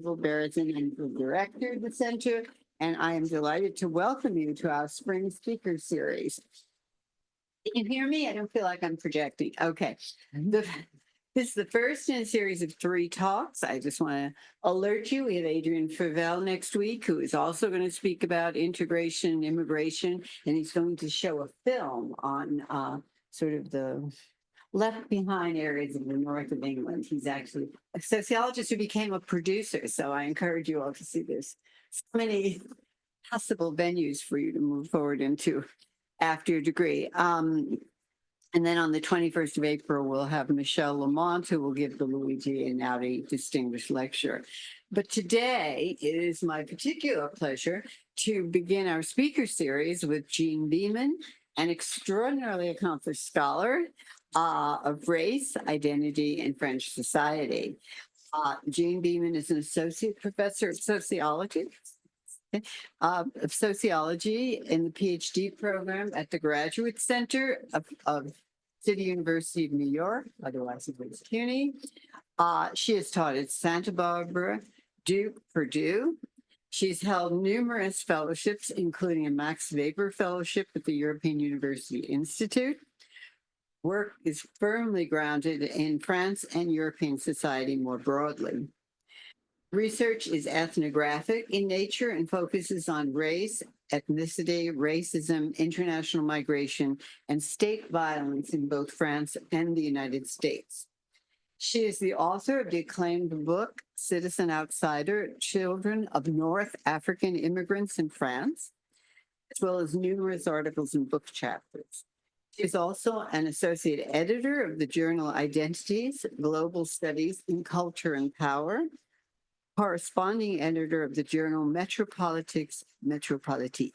Barrison, I'm the director of the center, and I am delighted to welcome you to our spring speaker series. Can you hear me? I don't feel like I'm projecting. Okay. This is the first in a series of 3 talks. I just want to alert you. We have Adrian Favell next week, who is also going to speak about integration and immigration, and he's going to show a film on sort of the left behind areas of the north of England. He's actually a sociologist who became a producer. So I encourage you all to see this. So many possible venues for you to move forward into after your degree. And then on the 21st of April, we'll have Michelle Lamont, who will give the Luigi Einaudi Distinguished Lecture. But today, it is my particular pleasure to begin our speaker series with Jean Beeman, an extraordinarily accomplished scholar of race, identity, and French society. Jean Beeman is an associate professor of sociology in the PhD program at the Graduate Center of City University of New York, otherwise known as CUNY. She has taught at Santa Barbara, Duke, Purdue. She's held numerous fellowships, including a Max Weber Fellowship at the European University Institute. Work is firmly grounded in France and European society more broadly. Research is ethnographic in nature and focuses on race, ethnicity, racism, international migration, and state violence in both France and the United States. She is the author of the acclaimed book, Citizen Outsider, Children of North African Immigrants in France, as well as numerous articles and book chapters. She is also an associate editor of the journal Identities, Global Studies in Culture and Power, corresponding editor of the journal Metropolitics Metropolitique.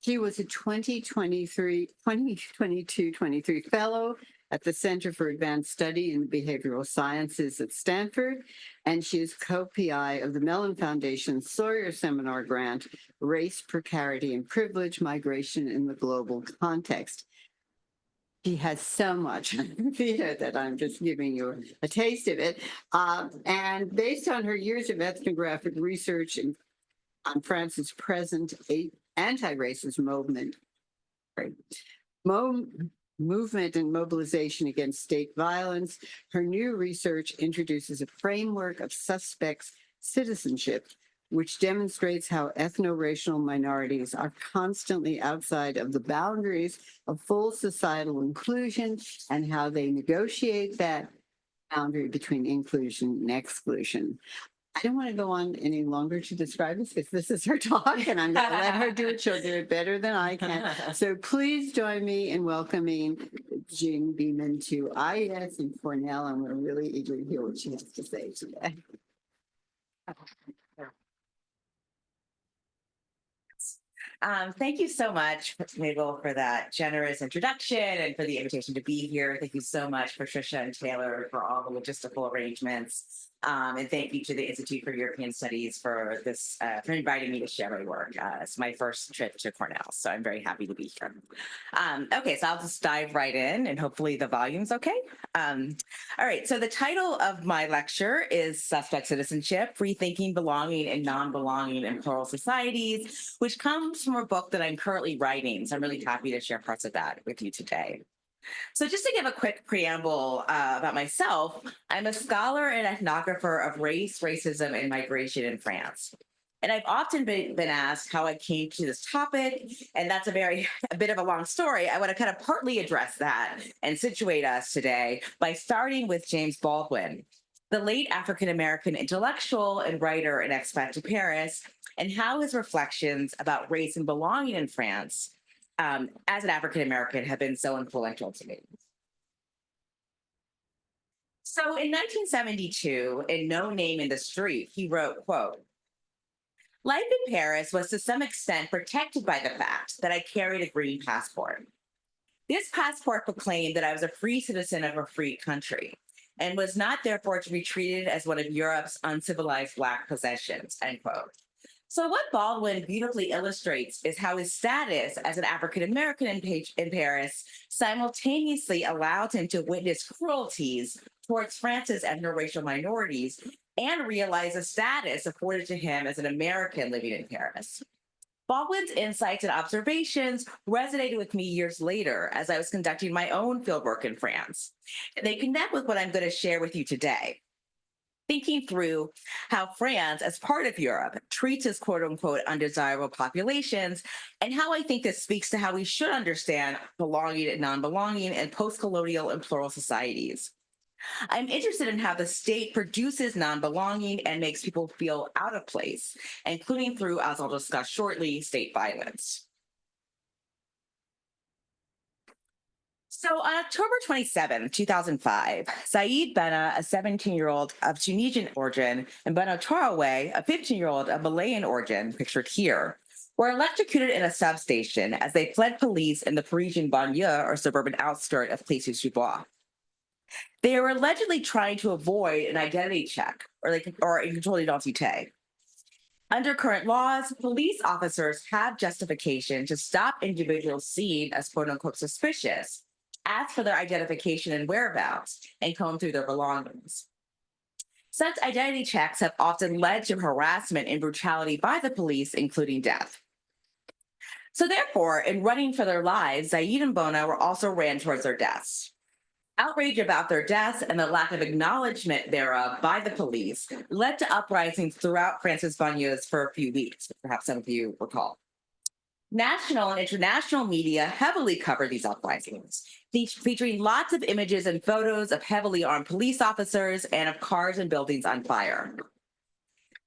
She was a 2022-23 fellow at the Center for Advanced Study in Behavioral Sciences at Stanford, and she is co-PI of the Mellon Foundation's Sawyer Seminar Grant, Race, Precarity, and Privilege, Migration in the Global Context. She has so much theater that I'm just giving you a taste of it. And based on her years of ethnographic research on France's present anti-racist movement and mobilization against state violence, her new research introduces a framework of suspects' citizenship, which demonstrates how ethnoracial minorities are constantly outside of the boundaries of full societal inclusion and how they negotiate that boundary between inclusion and exclusion. I don't want to go on any longer to describe this because this is her talk and I'm going to let her do it. She'll do it better than I can. So please join me in welcoming Jean Beeman to IES and Cornell, and we're really eager to hear what she has to say today. Thank you so much, Mabel, for that generous introduction and for the invitation to be here. Thank you so much, Patricia and Taylor, for all the logistical arrangements. And thank you to the Institute for European Studies for this, for inviting me to share my work. It's my first trip to Cornell, so I'm very happy to be here. Okay, so I'll just dive right in, and hopefully the volume's okay. All right, so the title of my lecture is Suspect Citizenship, Rethinking Belonging and Non-Belonging in Plural Societies, which comes from a book that I'm currently writing, so I'm really happy to share parts of that with you today. So just to give a quick preamble about myself, I'm a scholar and ethnographer of race, racism, and migration in France. And I've often been asked how I came to this topic, and that's a bit of a long story. I want to kind of partly address that and situate us today by starting with James Baldwin, the late African-American intellectual and writer and expat to Paris, and how his reflections about race and belonging in France as an African-American have been so influential to me. So in 1972, in No Name in the Street, he wrote, quote, "Life in Paris was to some extent protected by the fact that I carried a green passport. This passport proclaimed that I was a free citizen of a free country and was not therefore to be treated as one of Europe's uncivilized Black possessions," end quote. So what Baldwin beautifully illustrates is how his status as an African-American in Paris simultaneously allowed him to witness cruelties towards France's ethnoracial minorities and realize the status afforded to him as an American living in Paris. Baldwin's insights and observations resonated with me years later as I was conducting my own fieldwork in France. And they connect with what I'm going to share with you today. Thinking through how France, as part of Europe, treats its quote unquote undesirable populations, and how I think this speaks to how we should understand belonging and non belonging in post colonial and plural societies. I'm interested in how the state produces non belonging and makes people feel out of place, including through, as I'll discuss shortly, state violence. So on October 2005, Saeed Benna, a 17-year-old of Tunisian origin, and Benna Traoré, a 15-year-old of Malayan origin, pictured here, were electrocuted in a substation as they fled police in the Parisian banlieue or suburban outskirt of Plessis-sous-Bois. They were allegedly trying to avoid an identity check or a control d'identité. Under current laws, police officers have justification to stop individuals seen as quote unquote suspicious, ask for their identification and whereabouts, and comb through their belongings. Such identity checks have often led to harassment and brutality by the police, including death. So therefore, in running for their lives, Zaid and Bona were also ran towards their deaths. Outrage about their deaths and the lack of acknowledgement thereof by the police led to uprisings throughout France's banlieues for a few weeks, perhaps some of you recall. National and international media heavily covered these uprisings, featuring lots of images and photos of heavily armed police officers and of cars and buildings on fire.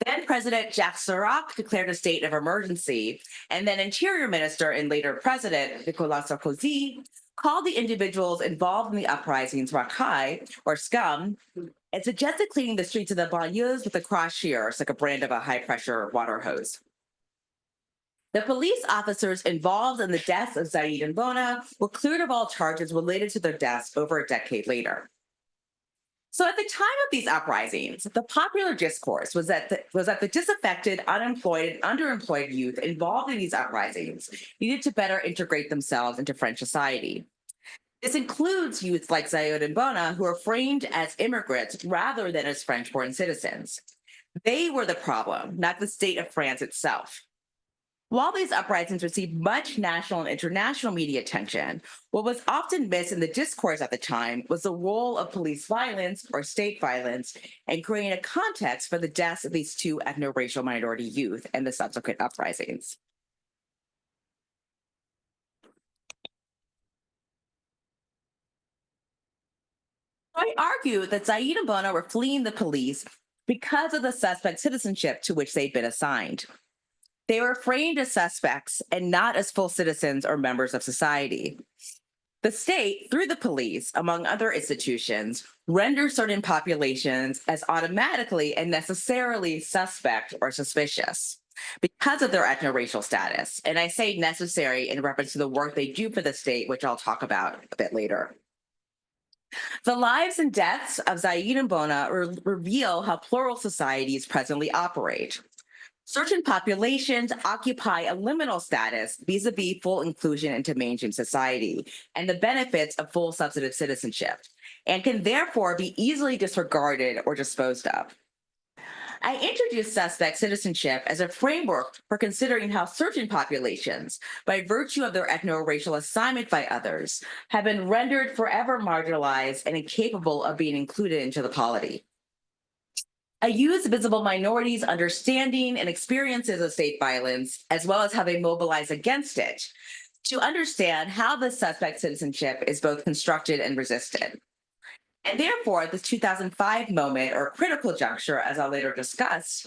Then President Jacques Chirac declared a state of emergency, and then Interior Minister and later President Nicolas Sarkozy called the individuals involved in the uprisings racailles, or scum, and suggested cleaning the streets of the banlieues with a cross shear, like a brand of a high-pressure water hose. The police officers involved in the deaths of Zaid and Bona were cleared of all charges related to their deaths over a decade later. So at the time of these uprisings, the popular discourse was that the disaffected, unemployed, and underemployed youth involved in these uprisings needed to better integrate themselves into French society. This includes youth like Zaid and Bona, who are framed as immigrants rather than as French-born citizens. They were the problem, not the state of France itself. While these uprisings received much national and international media attention, what was often missed in the discourse at the time was the role of police violence or state violence in creating a context for the deaths of these two ethnoracial minority youth and the subsequent uprisings. I argue that Zaid and Bona were fleeing the police because of the suspect citizenship to which they'd been assigned. They were framed as suspects and not as full citizens or members of society. The state, through the police, among other institutions, renders certain populations as automatically and necessarily suspect or suspicious because of their ethno-racial status. And I say necessary in reference to the work they do for the state, which I'll talk about a bit later. The lives and deaths of Zaid and Bona reveal how plural societies presently operate. Certain populations occupy a liminal status vis-a-vis full inclusion into mainstream society and the benefits of full substantive citizenship, and can therefore be easily disregarded or disposed of. I introduced suspect citizenship as a framework for considering how certain populations, by virtue of their ethno-racial assignment by others, have been rendered forever marginalized and incapable of being included into the polity. I use visible minorities' understanding and experiences of state violence, as well as how they mobilize against it, to understand how the suspect citizenship is both constructed and resisted. And therefore, this 2005 moment or critical juncture, as I'll later discuss,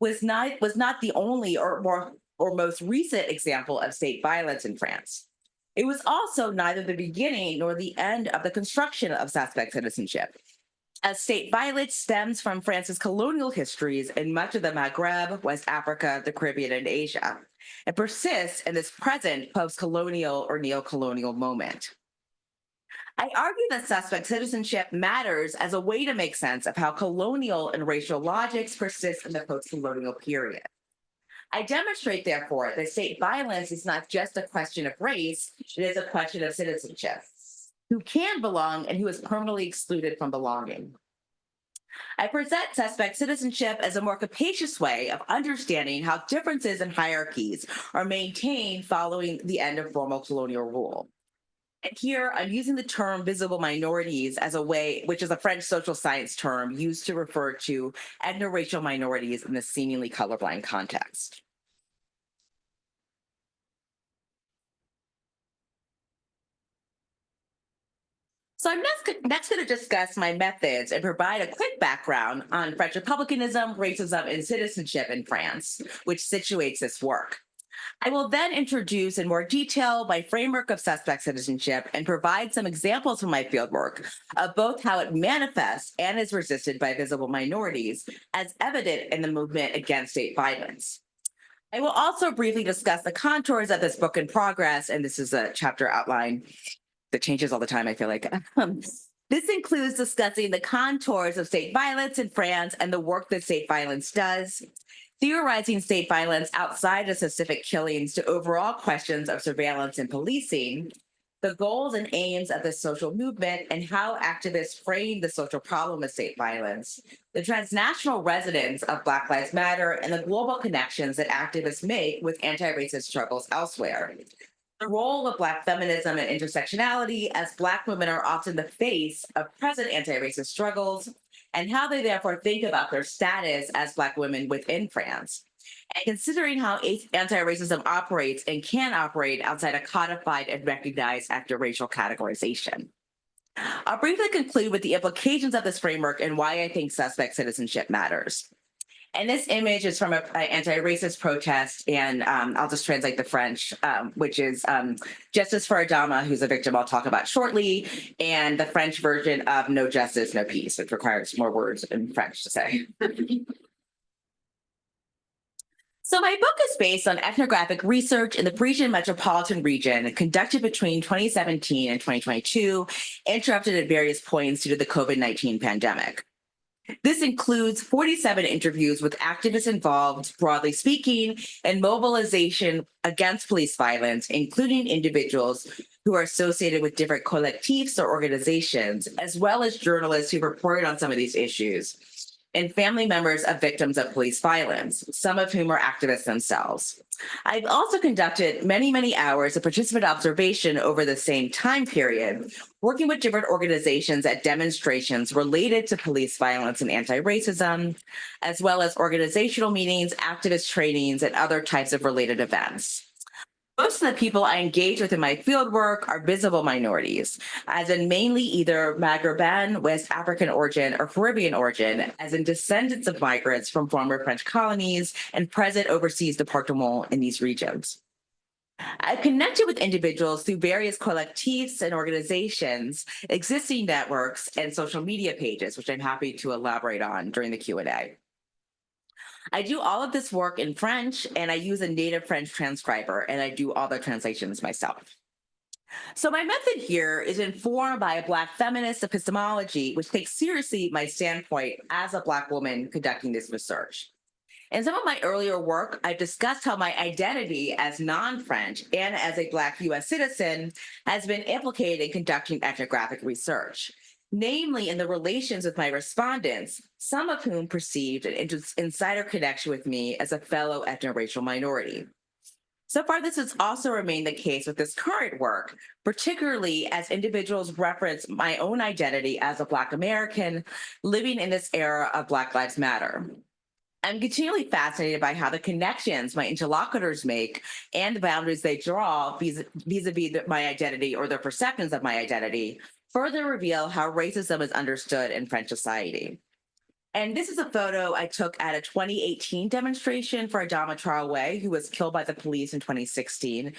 was not the only or most recent example of state violence in France. It was also neither the beginning nor the end of the construction of suspect citizenship, as state violence stems from France's colonial histories in much of the Maghreb, West Africa, the Caribbean, and Asia, and persists in this present post-colonial or neocolonial moment. I argue that suspect citizenship matters as a way to make sense of how colonial and racial logics persist in the post-colonial period. I demonstrate, therefore, that state violence is not just a question of race, it is a question of citizenship. Who can belong and who is permanently excluded from belonging. I present suspect citizenship as a more capacious way of understanding how differences in hierarchies are maintained following the end of formal colonial rule. And here I'm using the term visible minorities as a way, which is a French social science term used to refer to ethnoracial minorities in the seemingly colorblind context. So I'm next going to discuss my methods and provide a quick background on French republicanism, racism, and citizenship in France, which situates this work. I will then introduce in more detail my framework of suspect citizenship and provide some examples from my fieldwork of both how it manifests and is resisted by visible minorities, as evident in the movement against state violence. I will also briefly discuss the contours of this book in progress, and this is a chapter outline that changes all the time, I feel like. This includes discussing the contours of state violence in France and the work that state violence does, theorizing state violence outside of specific killings to overall questions of surveillance and policing, the goals and aims of this social movement and how activists frame the social problem of state violence, the transnational resonance of Black Lives Matter, and the global connections that activists make with anti-racist struggles elsewhere. The role of Black feminism and intersectionality, as Black women are often the face of present anti-racist struggles, and how they therefore think about their status as Black women within France. And considering how anti-racism operates and can operate outside a codified and recognized actor-racial categorization. I'll briefly conclude with the implications of this framework and why I think suspect citizenship matters. And this image is from an anti-racist protest, and I'll just translate the French, which is Justice for Adama, who's a victim I'll talk about shortly, and the French version of No Justice, No Peace, which requires more words in French to say. So my book is based on ethnographic research in the Parisian metropolitan region conducted between 2017 and 2022, interrupted at various points due to the COVID-19 pandemic. This includes 47 interviews with activists involved, broadly speaking, in mobilization against police violence, including individuals who are associated with different collectifs or organizations, as well as journalists who reported on some of these issues, and family members of victims of police violence, some of whom are activists themselves. I've also conducted many, many hours of participant observation over the same time period, working with different organizations at demonstrations related to police violence and anti-racism, as well as organizational meetings, activist trainings, and other types of related events. Most of the people I engage with in my fieldwork are visible minorities, as in mainly either Maghreban, West African origin, or Caribbean origin, as in descendants of migrants from former French colonies and present overseas départements in these regions. I've connected with individuals through various collectifs and organizations, existing networks, and social media pages, which I'm happy to elaborate on during the Q&A. I do all of this work in French, and I use a native French transcriber, and I do all the translations myself. So my method here is informed by a Black feminist epistemology, which takes seriously my standpoint as a Black woman conducting this research. In some of my earlier work, I've discussed how my identity as non-French and as a Black US citizen has been implicated in conducting ethnographic research, namely in the relations with my respondents, some of whom perceived an insider connection with me as a fellow ethnoracial minority. So far, this has also remained the case with this current work, particularly as individuals reference my own identity as a Black American living in this era of Black Lives Matter. I'm continually fascinated by how the connections my interlocutors make and the boundaries they draw vis-a-vis my identity or their perceptions of my identity further reveal how racism is understood in French society. And this is a photo I took at a 2018 demonstration for Adama Traoré, who was killed by the police in 2016,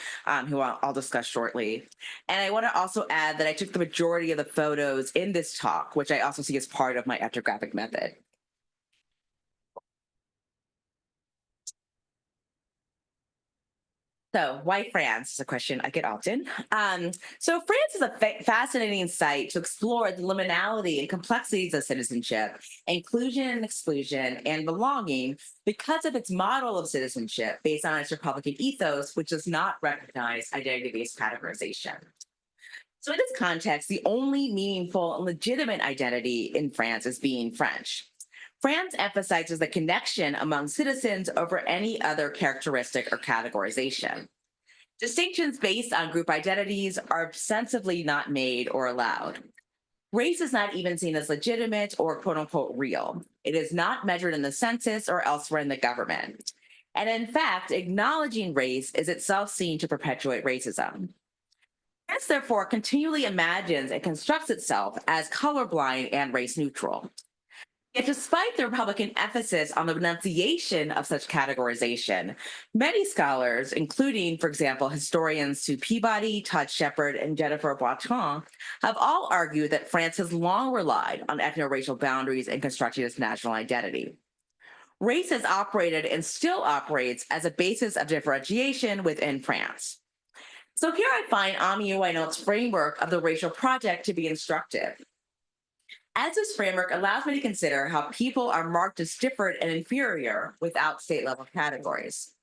who I'll discuss shortly. And I want to also add that I took the majority of the photos in this talk, which I also see as part of my ethnographic method. So why France is a question I get often. So France is a fascinating site to explore the liminality and complexities of citizenship, inclusion and exclusion, and belonging because of its model of citizenship based on its Republican ethos, which does not recognize identity-based categorization. So in this context, the only meaningful and legitimate identity in France is being French. France emphasizes the connection among citizens over any other characteristic or categorization. Distinctions based on group identities are ostensibly not made or allowed. Race is not even seen as legitimate or quote unquote real. It is not measured in the census or elsewhere in the government. And in fact, acknowledging race is itself seen to perpetuate racism. France, therefore, continually imagines and constructs itself as colorblind and race neutral. Yet, despite the Republican emphasis on the renunciation of such categorization, many scholars, including, for example, historians Sue Peabody, Todd Shepard, and Jennifer Boitron, have all argued that France has long relied on ethnoracial boundaries in constructing its national identity. Race has operated and still operates as a basis of differentiation within France. So here I find Ami Wainot's framework of the racial project to be instructive, as this framework allows me to consider how people are marked as different and inferior without state-level categories.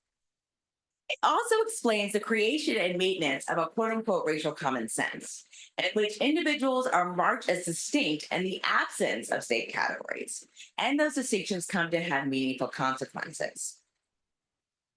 It also explains the creation and maintenance of a quote-unquote racial common sense, in which individuals are marked as distinct in the absence of state categories, and those distinctions come to have meaningful consequences.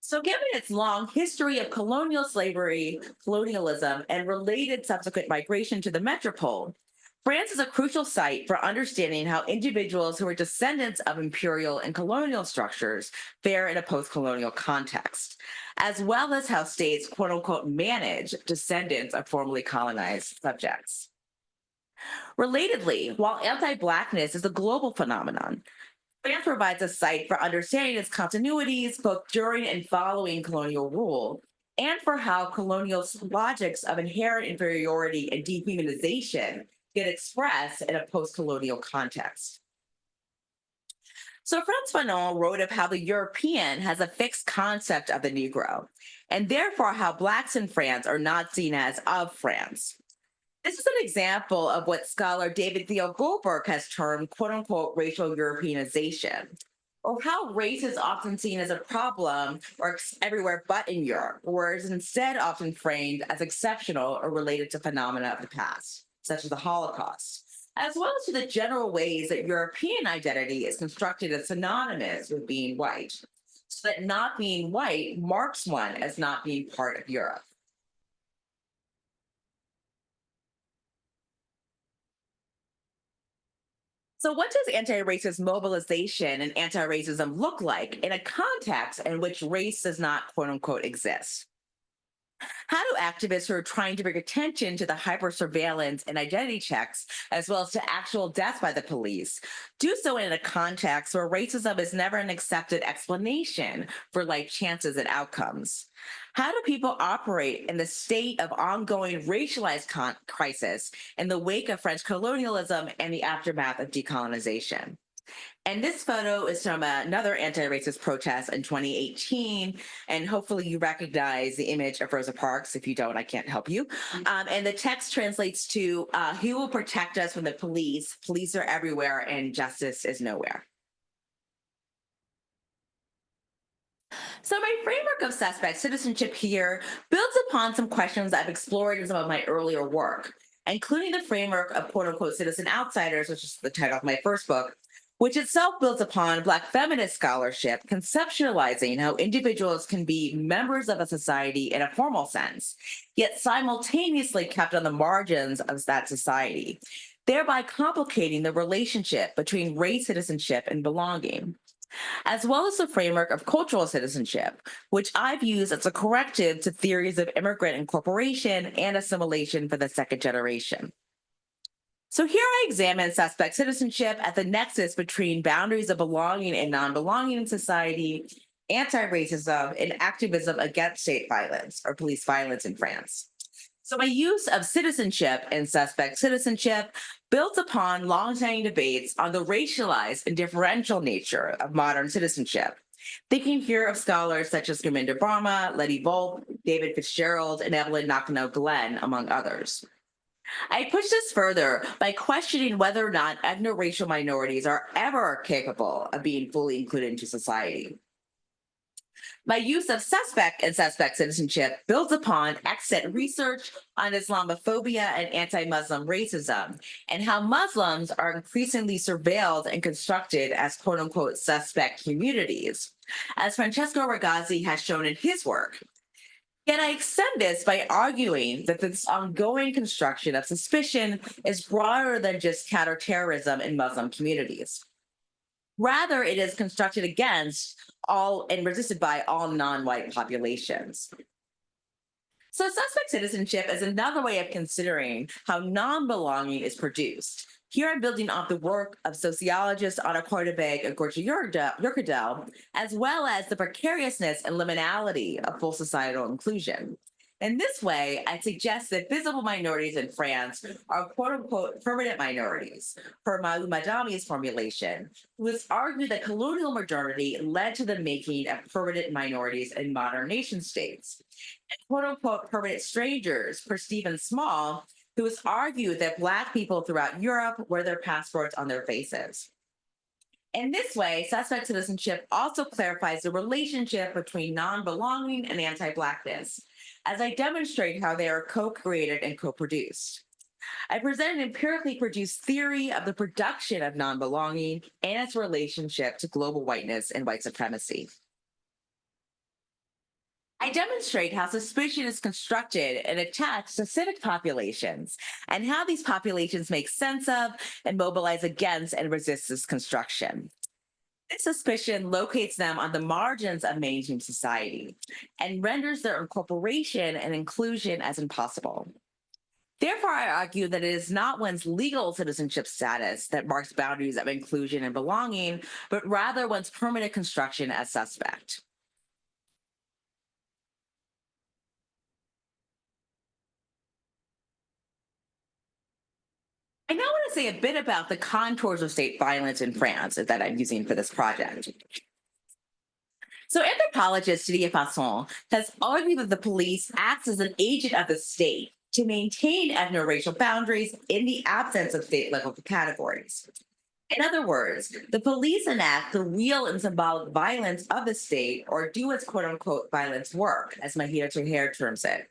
So, given its long history of colonial slavery, colonialism, and related subsequent migration to the metropole, France is a crucial site for understanding how individuals who are descendants of imperial and colonial structures fare in a post-colonial context, as well as how states, quote unquote, manage descendants of formerly colonized subjects. Relatedly, while anti-Blackness is a global phenomenon, France provides a site for understanding its continuities both during and following colonial rule, and for how colonial logics of inherent inferiority and dehumanization get expressed in a post-colonial context. So Frantz Fanon wrote of how the European has a fixed concept of the Negro, and therefore how Blacks in France are not seen as of France. This is an example of what scholar David Theo Goldberg has termed quote unquote racial Europeanization, or how race is often seen as a problem or everywhere but in Europe, whereas instead often framed as exceptional or related to phenomena of the past, such as the Holocaust, as well as to the general ways that European identity is constructed as synonymous with being white, so that not being white marks one as not being part of Europe. So, what does anti-racist mobilization and anti-racism look like in a context in which race does not, quote unquote, exist? How do activists who are trying to bring attention to the hyper-surveillance and identity checks, as well as to actual death by the police, do so in a context where racism is never an accepted explanation for life chances and outcomes? How do people operate in the state of ongoing racialized crisis in the wake of French colonialism and the aftermath of decolonization? And this photo is from another anti-racist protest in 2018. And hopefully you recognize the image of Rosa Parks. If you don't, I can't help you. And the text translates to, who will protect us from the police? Police are everywhere and justice is nowhere. So my framework of suspect citizenship here builds upon some questions I've explored in some of my earlier work, including the framework of quote unquote citizen outsiders, which is the title of my first book, which itself builds upon Black feminist scholarship, conceptualizing how individuals can be members of a society in a formal sense, yet simultaneously kept on the margins of that society, thereby complicating the relationship between race citizenship and belonging, as well as the framework of cultural citizenship, which I've used as a corrective to theories of immigrant incorporation and assimilation for the second generation. So here I examine suspect citizenship at the nexus between boundaries of belonging and non-belonging in society, anti-racism, and activism against state violence or police violence in France. So my use of citizenship and suspect citizenship built upon long-standing debates on the racialized and differential nature of modern citizenship. Thinking here of scholars such as Gurminder Barma, Letty Volpe, David Fitzgerald, and Evelyn Nakano-Glenn, among others. I push this further by questioning whether or not ethnoracial minorities are ever capable of being fully included into society. My use of suspect and suspect citizenship builds upon extant research on Islamophobia and anti-Muslim racism, and how Muslims are increasingly surveilled and constructed as quote unquote suspect communities, as Francesco Ragazzi has shown in his work. Yet I extend this by arguing that this ongoing construction of suspicion is broader than just counterterrorism in Muslim communities. Rather, it is constructed against all and resisted by all non-white populations. So suspect citizenship is another way of considering how non-belonging is produced. Here I'm building off the work of sociologists Anna Korteweg and Gorcha Yurkadel, as well as the precariousness and liminality of full societal inclusion. In this way, I suggest that visible minorities in France are quote-unquote permanent minorities, per Madami's formulation, who has argued that colonial modernity led to the making of permanent minorities in modern nation states, and quote-unquote permanent strangers, per Stephen Small, who has argued that Black people throughout Europe wear their passports on their faces. In this way, suspect citizenship also clarifies the relationship between non-belonging and anti-Blackness, as I demonstrate how they are co-created and co-produced. I present an empirically produced theory of the production of non-belonging and its relationship to global whiteness and white supremacy. I demonstrate how suspicion is constructed and attached to civic populations, and how these populations make sense of and mobilize against and resist this construction. This suspicion locates them on the margins of mainstream society and renders their incorporation and inclusion as impossible. Therefore, I argue that it is not one's legal citizenship status that marks boundaries of inclusion and belonging, but rather one's permanent construction as suspect. I now want to say a bit about the contours of state violence in France that I'm using for this project. So anthropologist Didier Fasson has argued that the police acts as an agent of the state to maintain ethnoracial boundaries in the absence of state-level categories. In other words, the police enact the real and symbolic violence of the state, or do its quote-unquote violence work, as Mahida Taher terms it.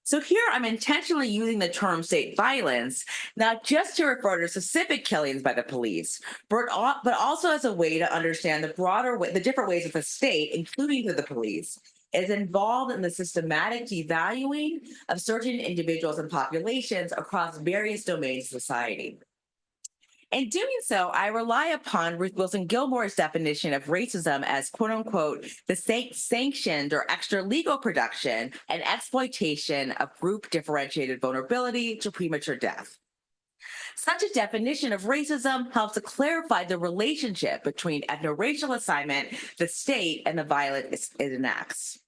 So here I'm intentionally using the term state violence, not just to refer to specific killings by the police, but also as a way to understand the different ways that the state, including through the police, is involved in the systematic devaluing of certain individuals and populations across various domains of society. In doing so, I rely upon Ruth Wilson Gilmore's definition of racism as quote unquote, the sanctioned or extra legal production and exploitation of group differentiated vulnerability to premature death. Such a definition of racism helps to clarify the relationship between ethnoracial assignment, the state, and the violence it enacts.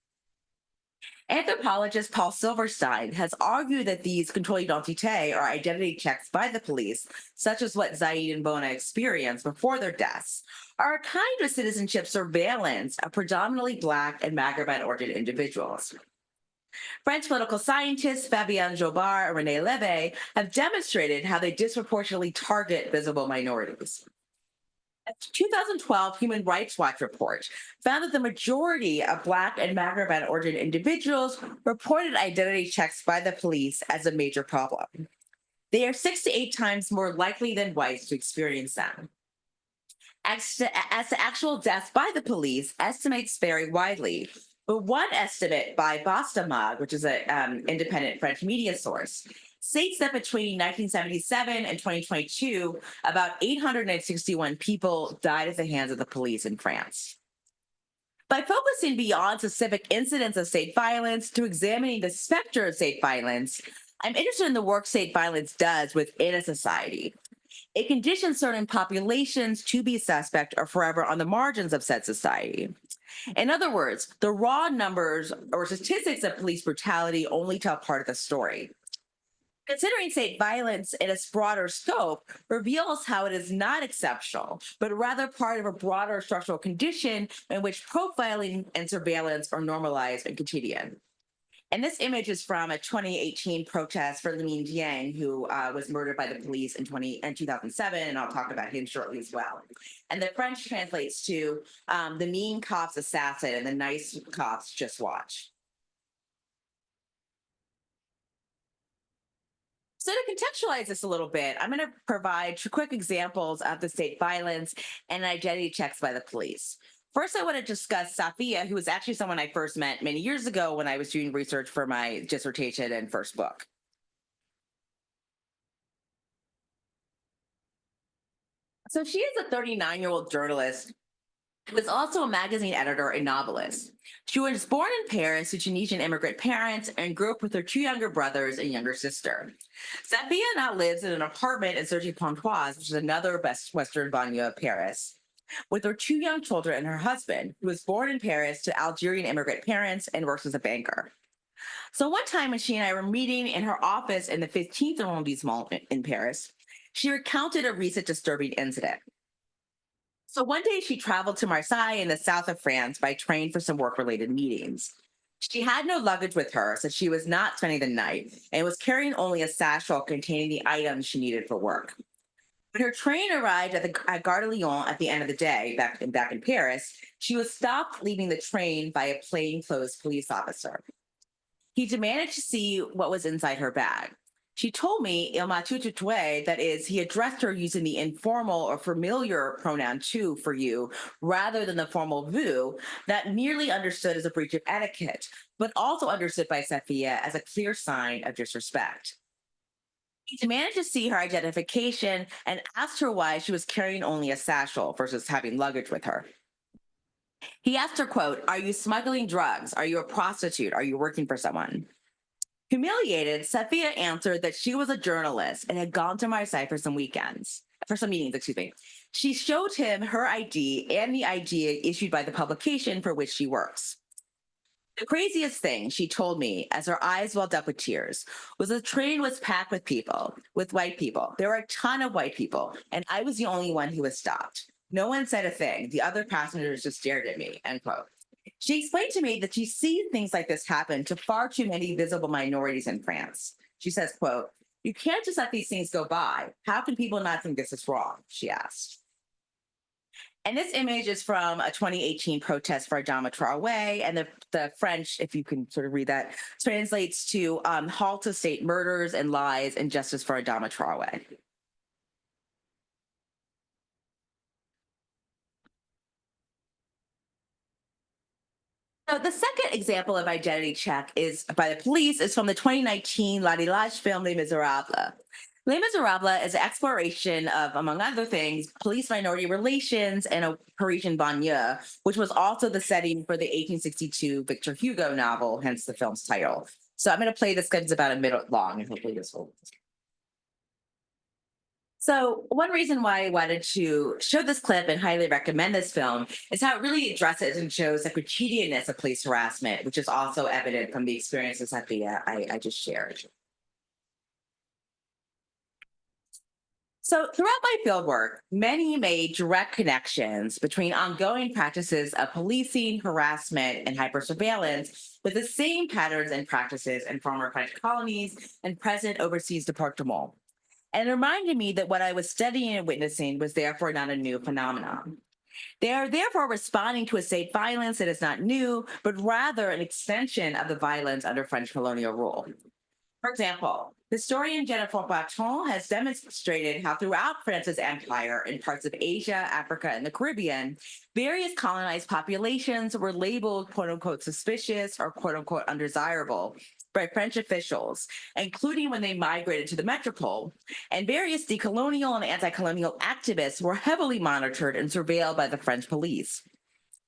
Anthropologist Paul Silverstein has argued that these control identité, or identity checks by the police, such as what Zaid and Bona experienced before their deaths, are a kind of citizenship surveillance of predominantly Black and Maghreb-origin individuals. French political scientists Fabienne Jobard and René Lévy have demonstrated how they disproportionately target visible minorities. A 2012 Human Rights Watch report found that the majority of Black and Maghreb-origin individuals reported identity checks by the police as a major problem. They are 6 to 8 times more likely than whites to experience them. As to actual deaths by the police, estimates vary widely, but one estimate by Bastamag, which is an independent French media source, states that between 1977 and 2022, about 861 people died at the hands of the police in France. By focusing beyond specific incidents of state violence to examining the specter of state violence, I'm interested in the work state violence does within a society. It conditions certain populations to be suspect or forever on the margins of said society. In other words, the raw numbers or statistics of police brutality only tell part of the story. Considering state violence in its broader scope reveals how it is not exceptional, but rather part of a broader structural condition in which profiling and surveillance are normalized and quotidian. And this image is from a 2018 protest for Limin Jiang, who was murdered by the police in 2007, and I'll talk about him shortly as well. And the French translates to the mean cop's assassin and the nice cops just watch. So to contextualize this a little bit, I'm going to provide two quick examples of the state violence and identity checks by the police. First, I want to discuss Safia, who was actually someone I first met many years ago when I was doing research for my dissertation and first book. So she is a 39-year-old journalist who is also a magazine editor and novelist. She was born in Paris to Tunisian immigrant parents and grew up with her two younger brothers and younger sister. Safia now lives in an apartment in Cergy-Pontoise, which is another western banlieue of Paris, with her two young children and her husband, who was born in Paris to Algerian immigrant parents and works as a banker. So one time when she and I were meeting in her office in the 15th arrondissement in Paris, she recounted a recent disturbing incident. So one day she traveled to Marseille in the south of France by train for some work-related meetings. She had no luggage with her, so she was not spending the night and was carrying only a satchel containing the items she needed for work. When her train arrived at Gare de Lyon at the end of the day, back in Paris, she was stopped leaving the train by a plainclothes police officer. He demanded to see what was inside her bag. She told me, il m'a tutoyé, that is, he addressed her using the informal or familiar pronoun tu for you, rather than the formal vous, that merely understood as a breach of etiquette, but also understood by Safia as a clear sign of disrespect. He demanded to see her identification and asked her why she was carrying only a satchel versus having luggage with her. He asked her, quote, "Are you smuggling drugs? Are you a prostitute? Are you working for someone?" Humiliated, Safia answered that she was a journalist and had gone to Marseille for some meetings, excuse me. She showed him her ID and the ID issued by the publication for which she works. The craziest thing, she told me, as her eyes welled up with tears, was the train was packed with people, with white people. There were a ton of white people, and I was the only one who was stopped. No one said a thing. The other passengers just stared at me, end quote. She explained to me that she sees things like this happen to far too many visible minorities in France. She says, quote, "You can't just let these things go by. How can people not think this is wrong?" she asked. And this image is from a 2018 protest for Adama Traoré, and the French, if you can sort of read that, translates to halt to state murders and lies and justice for Adama Traoré. So the second example of identity check is by the police is from the 2019 Ladilage film Les Miserables. Les Miserables is an exploration of, among other things, police minority relations in a Parisian banlieue, which was also the setting for the 1862 Victor Hugo novel, hence the film's title. So I'm going to play this because it's about a minute long, and hopefully this will. So one reason why I wanted to show this clip and highly recommend this film is how it really addresses and shows the quotidianness of police harassment, which is also evident from the experiences that I just shared. So throughout my fieldwork, many made direct connections between ongoing practices of policing, harassment, and hypersurveillance with the same patterns and practices in former French colonies and present overseas departments. And it reminded me that what I was studying and witnessing was therefore not a new phenomenon. They are therefore responding to a state violence that is not new, but rather an extension of the violence under French colonial rule. For example, historian Jennifer Baton has demonstrated how throughout France's empire in parts of Asia, Africa, and the Caribbean, various colonized populations were labeled quote unquote suspicious or quote unquote undesirable by French officials, including when they migrated to the metropole, and various decolonial and anti-colonial activists were heavily monitored and surveilled by the French police.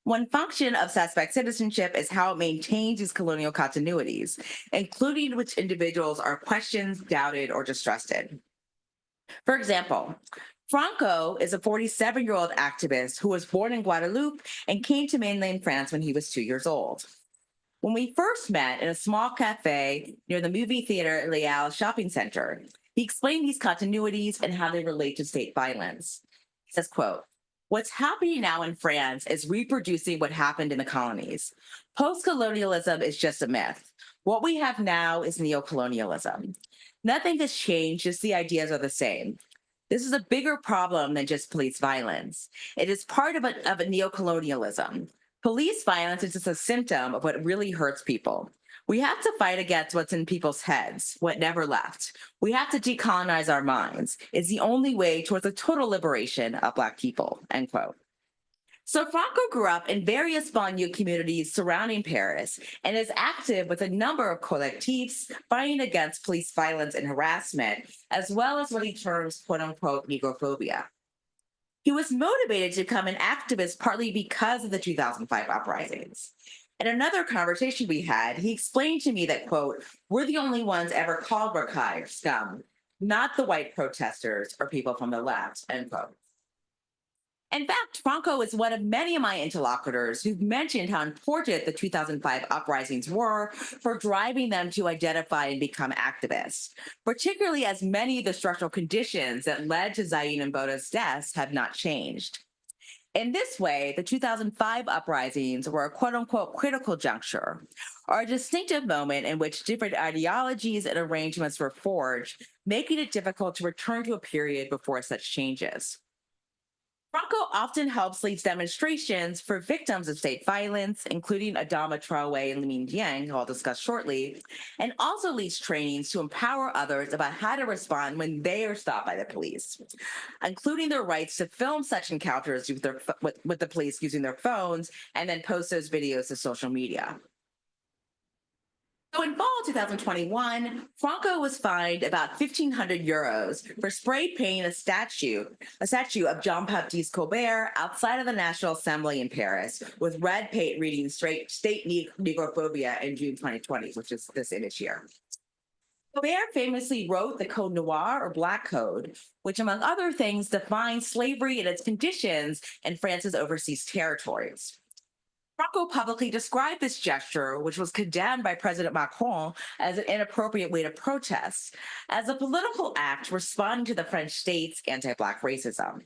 One function of suspect citizenship is how it maintains these colonial continuities, including which individuals are questioned, doubted, or distrusted. For example, Franco is a 47-year-old activist who was born in Guadeloupe and came to mainland France when he was 2 years old. When we first met in a small cafe near the movie theater Leal Shopping Center, he explained these continuities and how they relate to state violence. He says, quote, What's happening now in France is reproducing what happened in the colonies. Postcolonialism is just a myth. What we have now is neocolonialism. Nothing has changed, just the ideas are the same. This is a bigger problem than just police violence. It is part of a neocolonialism. Police violence is just a symptom of what really hurts people. We have to fight against what's in people's heads, what never left. We have to decolonize our minds. It's the only way towards a total liberation of Black people, end quote. So Franco grew up in various banlieue communities surrounding Paris and is active with a number of collectifs fighting against police violence and harassment, as well as what he terms quote unquote negrophobia. He was motivated to become an activist partly because of the 2005 uprisings. In another conversation we had, he explained to me that, quote, we're the only ones ever called racaille, scum, not the white protesters or people from the left, end quote. In fact, Franco is one of many of my interlocutors who've mentioned how important the 2005 uprisings were for driving them to identify and become activists, particularly as many of the structural conditions that led to Zayn and Boda's deaths have not changed. In this way, the 2005 uprisings were a quote unquote critical juncture, or a distinctive moment in which different ideologies and arrangements were forged, making it difficult to return to a period before such changes. Franco often helps lead demonstrations for victims of state violence, including Adama Traore and Lamine Dieng, who I'll discuss shortly, and also leads trainings to empower others about how to respond when they are stopped by the police, including their rights to film such encounters with the police using their phones and then post those videos to social media. So in fall 2021, Franco was fined about 1,500 euros for spray painting a statue of Jean-Baptiste Colbert outside of the National Assembly in Paris with red paint reading state negrophobia in June 2020, which is this image here. Colbert famously wrote the Code Noir or Black Code, which among other things defines slavery and its conditions in France's overseas territories. Franco publicly described this gesture, which was condemned by President Macron as an inappropriate way to protest, as a political act responding to the French state's anti-Black racism.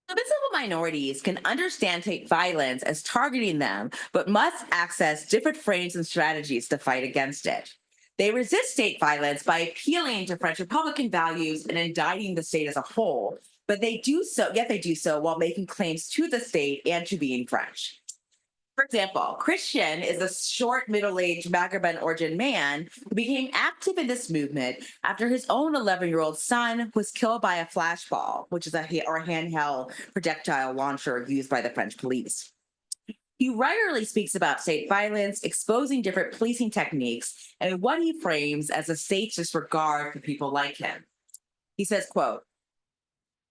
The visible minorities can understand state violence as targeting them, but must access different frames and strategies to fight against it. They resist state violence by appealing to French Republican values and indicting the state as a whole, but they do so while making claims to the state and to being French. For example, Christian is a short, middle-aged Maghreb origin man who became active in this movement after his own 11-year-old son was killed by a flashball, which is a handheld projectile launcher used by the French police. He regularly speaks about state violence, exposing different policing techniques, and what he frames as the state's disregard for people like him. He says, quote,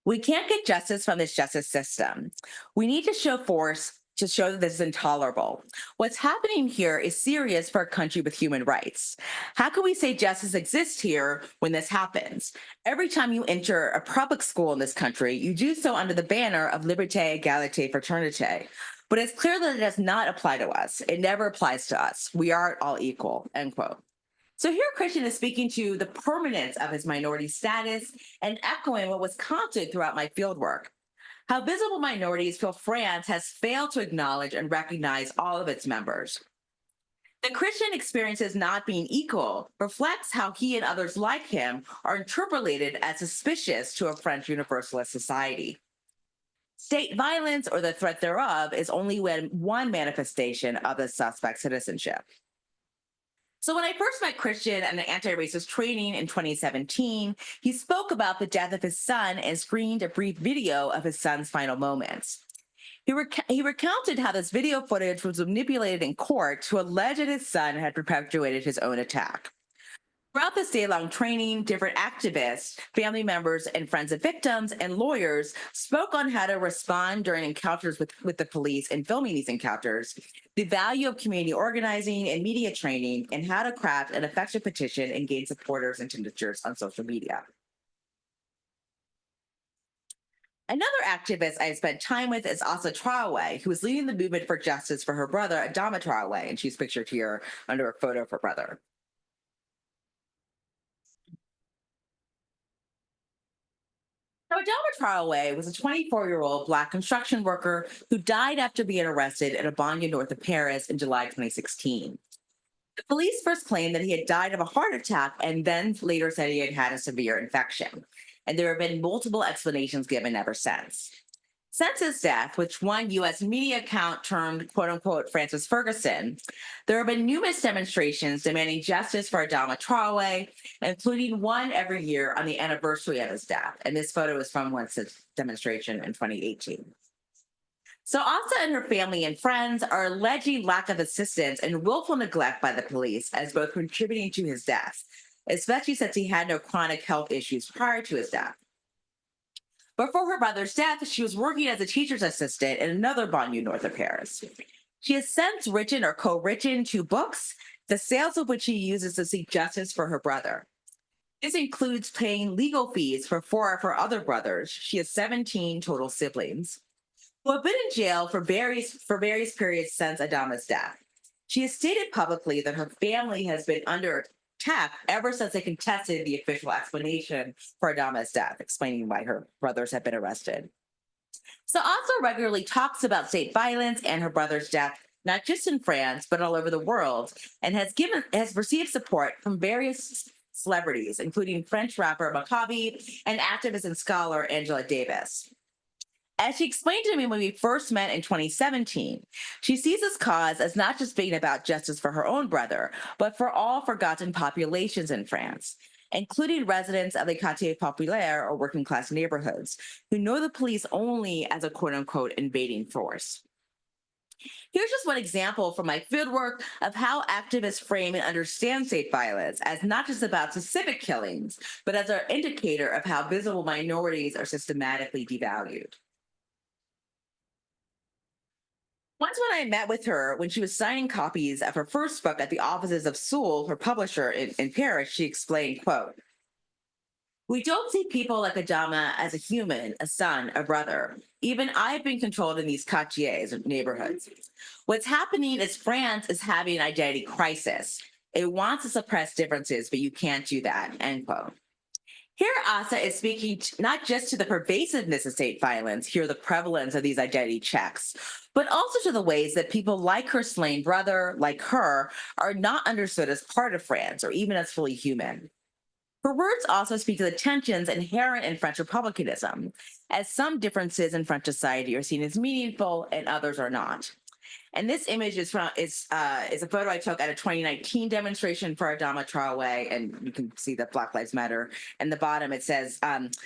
we can't get justice from this justice system. We need to show force to show that this is intolerable. What's happening here is serious for a country with human rights. How can we say justice exists here when this happens? Every time you enter a public school in this country, you do so under the banner of liberté, égalité, fraternité. But it's clear that it does not apply to us. It never applies to us. We aren't all equal, end quote. So here Christian is speaking to the permanence of his minority status and echoing what was constant throughout my fieldwork. How visible minorities feel France has failed to acknowledge and recognize all of its members. The Christian experiences not being equal reflects how he and others like him are interpolated as suspicious to a French universalist society. State violence or the threat thereof is only one manifestation of the suspect's citizenship. So when I first met Christian at an anti-racist training in 2017, he spoke about the death of his son and screened a brief video of his son's final moments. He recounted how this video footage was manipulated in court to allege that his son had perpetuated his own attack. Throughout this day-long training, different activists, family members, and friends of victims and lawyers spoke on how to respond during encounters with the police and filming these encounters, the value of community organizing and media training, and how to craft an effective petition and gain supporters and signatures on social media. Another activist I spent time with is Assa Traore, who is leading the movement for justice for her brother, Adama Traore, and she's pictured here under a photo of her brother. Adama Traore was a 24-year-old Black construction worker who died after being arrested in a banlieue north of Paris in July 2016. The police first claimed that he had died of a heart attack and then later said he had had a severe infection. And there have been multiple explanations given ever since. Since his death, which one U.S. media account termed quote unquote Francis Ferguson, there have been numerous demonstrations demanding justice for Adama Traore, including one every year on the anniversary of his death. And this photo is from one such demonstration in 2018. So Asa and her family and friends are alleging lack of assistance and willful neglect by the police as both contributing to his death, especially since he had no chronic health issues prior to his death. Before her brother's death, she was working as a teacher's assistant in another banlieue north of Paris. She has since written or co-written 2 books, the sales of which she uses to seek justice for her brother. This includes paying legal fees for 4 of her other brothers. She has 17 total siblings, who have been in jail for various periods since Adama's death. She has stated publicly that her family has been under attack ever since they contested the official explanation for Adama's death, explaining why her brothers had been arrested. So Asa regularly talks about state violence and her brother's death, not just in France, but all over the world, and has received support from various celebrities, including French rapper Maccabi and activist and scholar Angela Davis. As she explained to me when we first met in 2017, she sees this cause as not just being about justice for her own brother, but for all forgotten populations in France, including residents of the Quartier Populaire or working class neighborhoods, who know the police only as a quote unquote invading force. Here's just one example from my fieldwork of how activists frame and understand state violence as not just about specific killings, but as an indicator of how visible minorities are systematically devalued. Once when I met with her when she was signing copies of her first book at the offices of Sewell, her publisher in Paris, she explained, quote, "We don't see people like Adama as a human, a son, a brother. Even I've been controlled in these quartiers, neighborhoods. What's happening is France is having an identity crisis. It wants to suppress differences, but you can't do that," end quote. Here, Asa is speaking not just to the pervasiveness of state violence, here the prevalence of these identity checks, but also to the ways that people like her slain brother, like her, are not understood as part of France or even as fully human. Her words also speak to the tensions inherent in French republicanism, as some differences in French society are seen as meaningful and others are not. And this image is a photo I took at a 2019 demonstration for Adama Traore, and you can see that Black Lives Matter. And the bottom it says,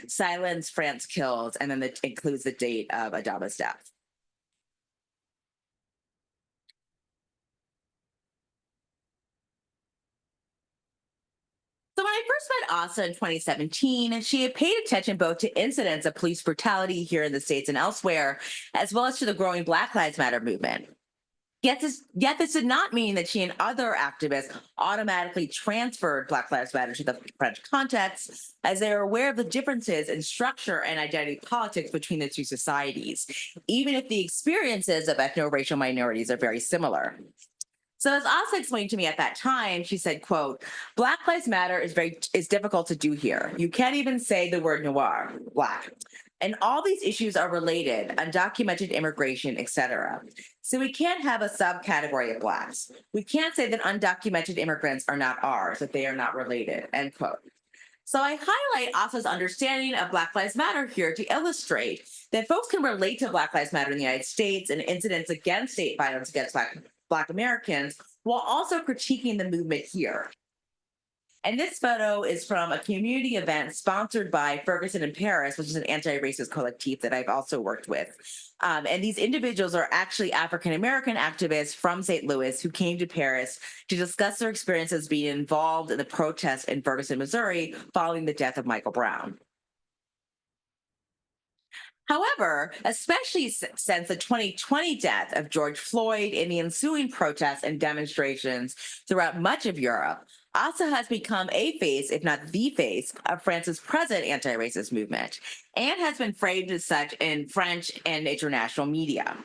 "Silence, France kills," and then it includes the date of Adama's death. So when I first met Asa in 2017, she had paid attention both to incidents of police brutality here in the States and elsewhere, as well as to the growing Black Lives Matter movement. Yet this did not mean that she and other activists automatically transferred Black Lives Matter to the French context, as they are aware of the differences in structure and identity politics between the two societies, even if the experiences of ethnoracial minorities are very similar. So as Asa explained to me at that time, she said, quote, "Black Lives Matter is difficult to do here. You can't even say the word noir, Black. And all these issues are related, undocumented immigration, etc. So we can't have a subcategory of Blacks. We can't say that undocumented immigrants are not ours, that they are not related," end quote. So I highlight Asa's understanding of Black Lives Matter here to illustrate that folks can relate to Black Lives Matter in the United States and incidents against state violence against Black Americans while also critiquing the movement here. And this photo is from a community event sponsored by Ferguson in Paris, which is an anti-racist collective that I've also worked with. And these individuals are actually African-American activists from St. Louis who came to Paris to discuss their experiences being involved in the protests in Ferguson, Missouri, following the death of Michael Brown. However, especially since the 2020 death of George Floyd and the ensuing protests and demonstrations throughout much of Europe, Asa has become a face, if not the face, of France's present anti-racist movement, and has been framed as such in French and international media.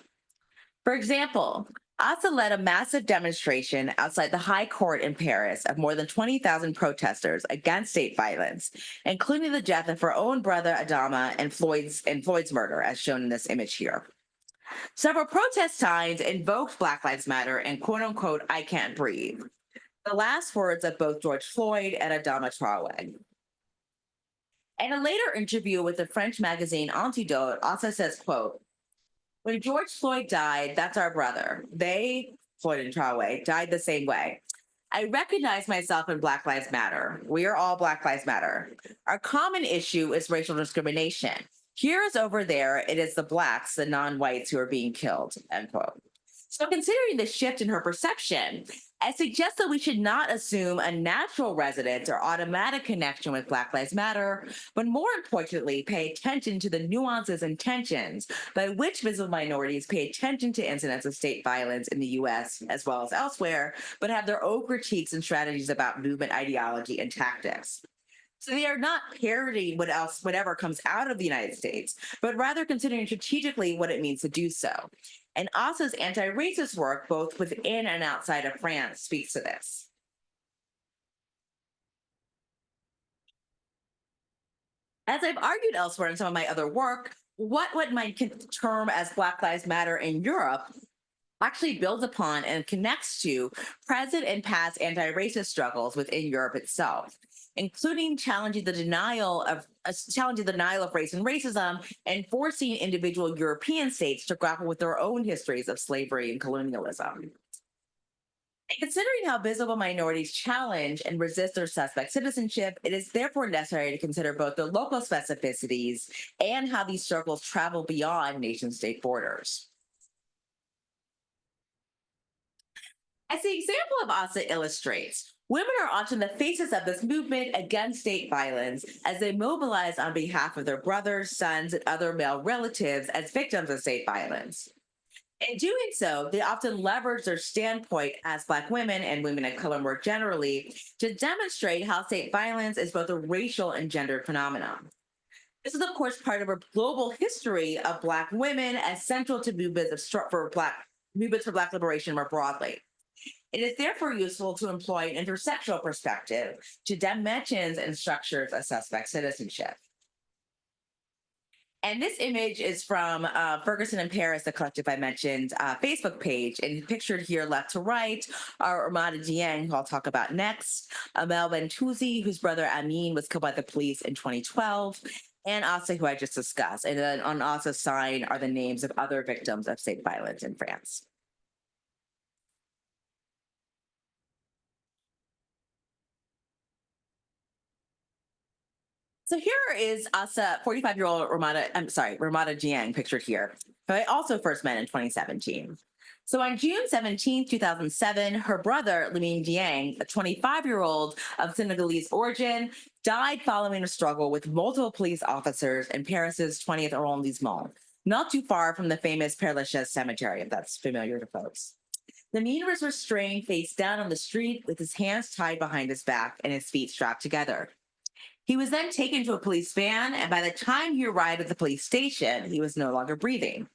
For example, ASA led a massive demonstration outside the High Court in Paris of more than 20,000 protesters against state violence, including the death of her own brother Adama and Floyd's murder, as shown in this image here. Several protest signs invoked Black Lives Matter and quote unquote, "I can't breathe," the last words of both George Floyd and Adama Traore. In a later interview with the French magazine Antidote, ASA says, quote, "When George Floyd died, that's our brother. They, Floyd and Traore, died the same way. I recognize myself in Black Lives Matter. We are all Black Lives Matter. Our common issue is racial discrimination. Here is over there, it is the Blacks, the non-whites who are being killed," end quote. So considering the shift in her perception, I suggest that we should not assume a natural resonance or automatic connection with Black Lives Matter, but more importantly, pay attention to the nuances and tensions by which visible minorities pay attention to incidents of state violence in the US as well as elsewhere, but have their own critiques and strategies about movement ideology and tactics. So they are not parroting whatever comes out of the United States, but rather considering strategically what it means to do so. And ASA's anti-racist work, both within and outside of France, speaks to this. As I've argued elsewhere in some of my other work, what one might term as Black Lives Matter in Europe actually builds upon and connects to present and past anti-racist struggles within Europe itself, including challenging the denial of race and racism, and forcing individual European states to grapple with their own histories of slavery and colonialism. And considering how visible minorities challenge and resist their suspect citizenship, it is therefore necessary to consider both the local specificities and how these struggles travel beyond nation-state borders. As the example of ASA illustrates, women are often the faces of this movement against state violence as they mobilize on behalf of their brothers, sons, and other male relatives as victims of state violence. In doing so, they often leverage their standpoint as Black women and women of color more generally to demonstrate how state violence is both a racial and gendered phenomenon. This is, of course, part of a global history of Black women as central to movements for Black liberation more broadly. It is therefore useful to employ an intersectional perspective to dimensions and structures of suspect citizenship. And this image is from Ferguson in Paris, the collective I mentioned Facebook page. And pictured here left to right are Ramada Dieng, who I'll talk about next, Amel Bentouzi, whose brother Amin was killed by the police in 2012, and Asa, who I just discussed. And then on Asa's sign are the names of other victims of state violence in France. So here is Asa, 45-year-old Ramada Jiang, pictured here, who I also first met in 2017. So on June 17, 2007, her brother, Lamine Dieng, a 25-year-old of Senegalese origin, died following a struggle with multiple police officers in Paris's 20th arrondissement, not too far from the famous Père Lachaise cemetery, if that's familiar to folks. Lamine was restrained face down on the street with his hands tied behind his back and his feet strapped together. He was then taken to a police van, and by the time he arrived at the police station, he was no longer breathing.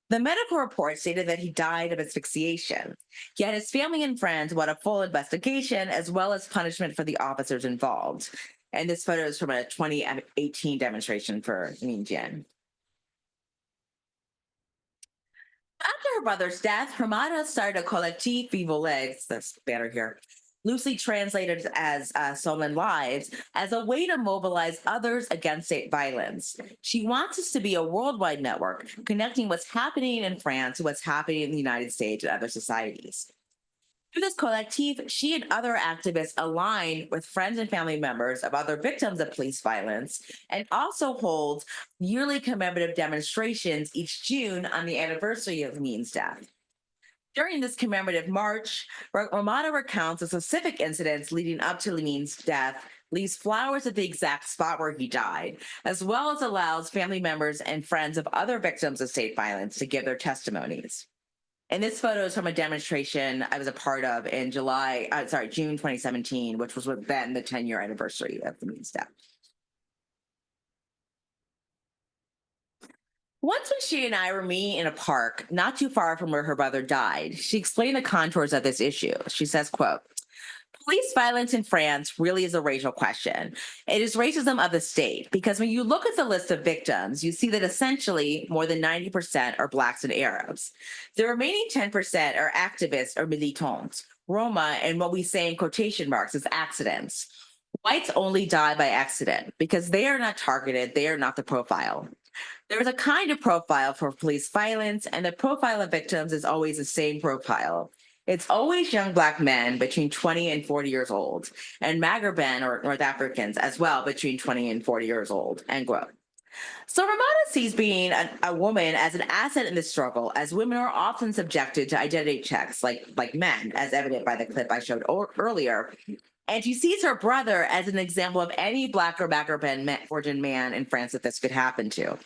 The medical report stated that he died of asphyxiation, yet his family and friends want a full investigation as well as punishment for the officers involved. And this photo is from a 2018 demonstration for Min Jian. After her brother's death, Ramada started a collectif Vivolegs, this banner here, loosely translated as Stolen Lives, as a way to mobilize others against state violence. She wants us to be a worldwide network, connecting what's happening in France to what's happening in the United States and other societies. Through this collective, she and other activists align with friends and family members of other victims of police violence, and also hold yearly commemorative demonstrations each June on the anniversary of Min's death. During this commemorative march, Ramada recounts the specific incidents leading up to Lamin's death, leaves flowers at the exact spot where he died, as well as allows family members and friends of other victims of state violence to give their testimonies. And this photo is from a demonstration I was a part of in June 2017, which was then the 10-year anniversary of Lamin's death. Once when she and I were meeting in a park not too far from where her brother died, she explained the contours of this issue. She says, quote, police violence in France really is a racial question. It is racism of the state because when you look at the list of victims, you see that essentially more than 90% are Blacks and Arabs. The remaining 10% are activists or militants, Roma, and what we say in quotation marks is accidents. Whites only die by accident because they are not targeted, they are not the profile. There's a kind of profile for police violence, and the profile of victims is always the same profile. It's always young Black men between 20 and 40 years old, and Maghreben or North Africans as well between 20 and 40 years old and grow. So Ramada sees being a woman as an asset in this struggle, as women are often subjected to identity checks like men, as evident by the clip I showed earlier. And she sees her brother as an example of any Black or Maghreben origin man in France that this could happen to.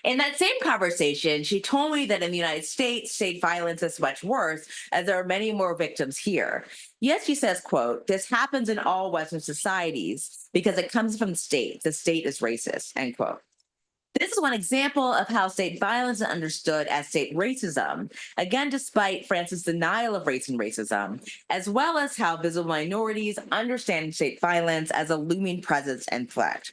In that same conversation, she told me that in the United States, state violence is much worse, as there are many more victims here. Yes, she says, quote, this happens in all Western societies because it comes from the state. The state is racist, end quote. This is one example of how state violence is understood as state racism, again, despite France's denial of race and racism, as well as how visible minorities understand state violence as a looming presence and threat.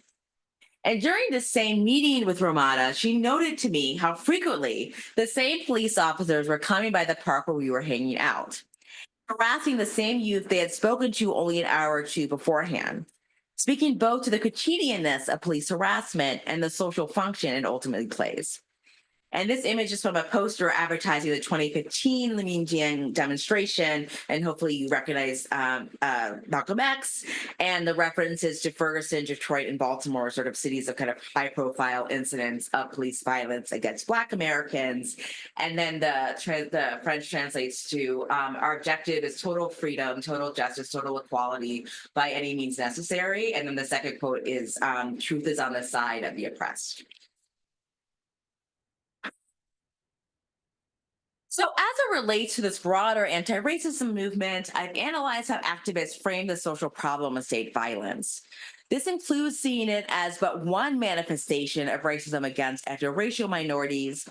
And during the same meeting with Romana, she noted to me how frequently the same police officers were coming by the park where we were hanging out, harassing the same youth they had spoken to only an hour or two beforehand, speaking both to the quotidianness of police harassment and the social function it ultimately plays. And this image is from a poster advertising the 2015 Liming demonstration. And hopefully you recognize Malcolm X and the references to Ferguson, Detroit, and Baltimore, sort of cities of kind of high profile incidents of police violence against Black Americans. And then the French translates to our objective is total freedom, total justice, total equality by any means necessary. And then the second quote is truth is on the side of the oppressed. So, as it relates to this broader anti racism movement, I've analyzed how activists frame the social problem of state violence. This includes seeing it as but one manifestation of racism against ethnoracial minorities,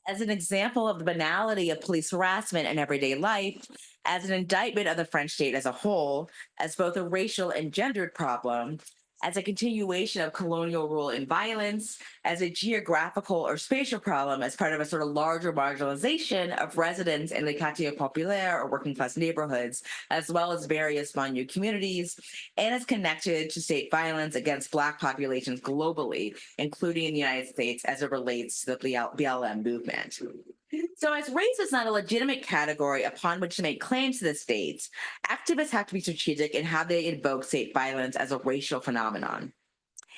as an example of the banality of police harassment in everyday life, as an indictment of the French state as a whole, as both a racial and gendered problem, as a continuation of colonial rule and violence, as a geographical or spatial problem, as part of a sort of larger marginalization of residents in the quartier populaire or working class neighborhoods, as well as various banlieue communities, and is connected to state violence against Black populations globally, including in the United States as it relates to the BLM movement. So, as race is not a legitimate category upon which to make claims to the states, activists have to be strategic in how they invoke state violence as a racial phenomenon.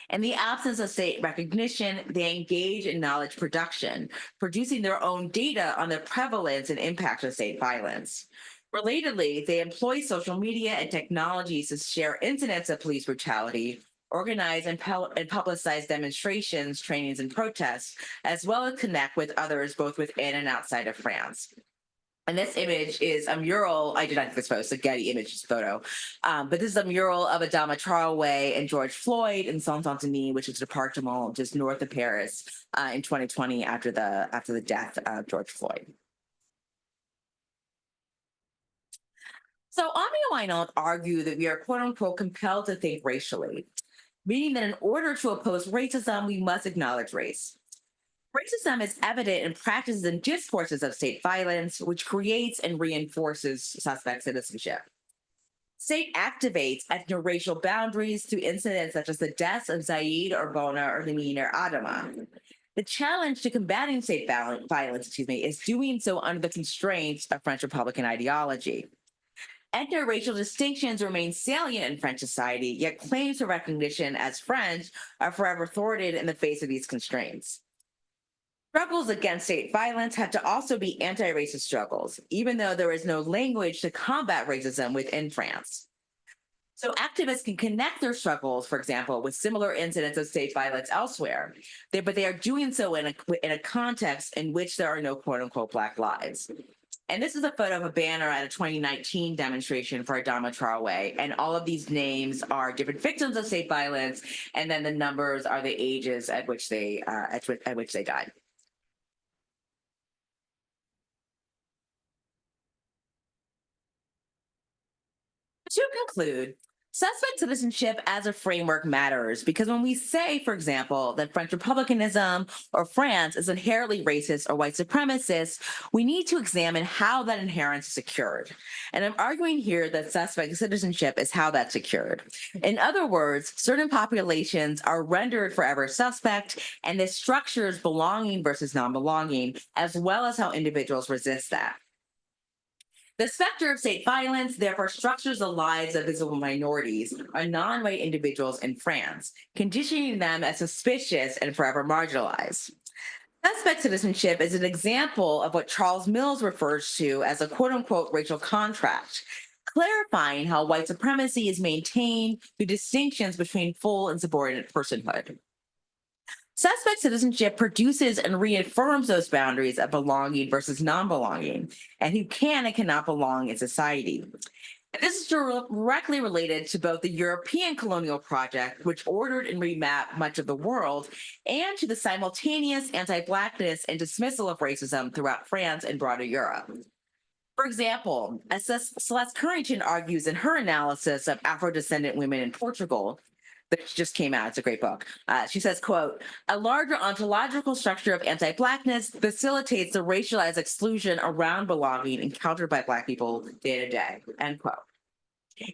In the absence of state recognition, they engage in knowledge production, producing their own data on the prevalence and impact of state violence. Relatedly, they employ social media and technologies to share incidents of police brutality, organize and publicize demonstrations, trainings, and protests, as well as connect with others both within and outside of France. And this image is a mural. I did not take this photo, it's a Getty Images photo. But this is a mural of Adama Traoré and George Floyd in Saint-Denis, which is a department just north of Paris in 2020 after the death of George Floyd. So Ami and I argue that we are quote unquote compelled to think racially, meaning that in order to oppose racism, we must acknowledge race. Racism is evident in practices and discourses of state violence, which creates and reinforces suspect citizenship. State activates ethnoracial boundaries through incidents such as the deaths of Zaid or Bona or Lamine or Adama. The challenge to combating state violence, is doing so under the constraints of French Republican ideology. Ethno-racial distinctions remain salient in French society, yet claims for recognition as French are forever thwarted in the face of these constraints. Struggles against state violence have to also be anti-racist struggles, even though there is no language to combat racism within France. So activists can connect their struggles, for example, with similar incidents of state violence elsewhere, but they are doing so in a context in which there are no quote-unquote Black lives. And this is a photo of a banner at a 2019 demonstration for Adama Traore. And all of these names are different victims of state violence, and then the numbers are the ages at which they died. To conclude, suspect citizenship as a framework matters because when we say, for example, that French republicanism or France is inherently racist or white supremacist, we need to examine how that inherence is secured. And I'm arguing here that suspect citizenship is how that's secured. In other words, certain populations are rendered forever suspect, and this structures belonging versus non-belonging, as well as how individuals resist that. The specter of state violence therefore structures the lives of visible minorities or non-white individuals in France, conditioning them as suspicious and forever marginalized. Suspect citizenship is an example of what Charles Mills refers to as a quote-unquote racial contract, clarifying how white supremacy is maintained through distinctions between full and subordinate personhood. Suspect citizenship produces and reaffirms those boundaries of belonging versus non-belonging, and who can and cannot belong in society. And this is directly related to both the European colonial project, which ordered and remapped much of the world, and to the simultaneous anti-Blackness and dismissal of racism throughout France and broader Europe. For example, as Celeste Currington argues in her analysis of Afro-descendant women in Portugal, that just came out, it's a great book. She says, quote, a larger ontological structure of anti-Blackness facilitates the racialized exclusion around belonging encountered by Black people day to day, end quote.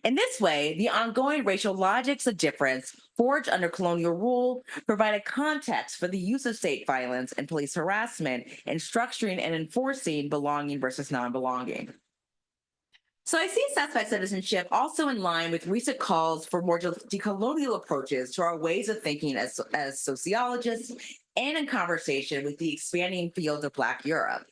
In this way, the ongoing racial logics of difference forged under colonial rule provide a context for the use of state violence and police harassment in structuring and enforcing belonging versus non-belonging. So I see suspect citizenship also in line with recent calls for more decolonial approaches to our ways of thinking as sociologists and in conversation with the expanding field of Black Europe,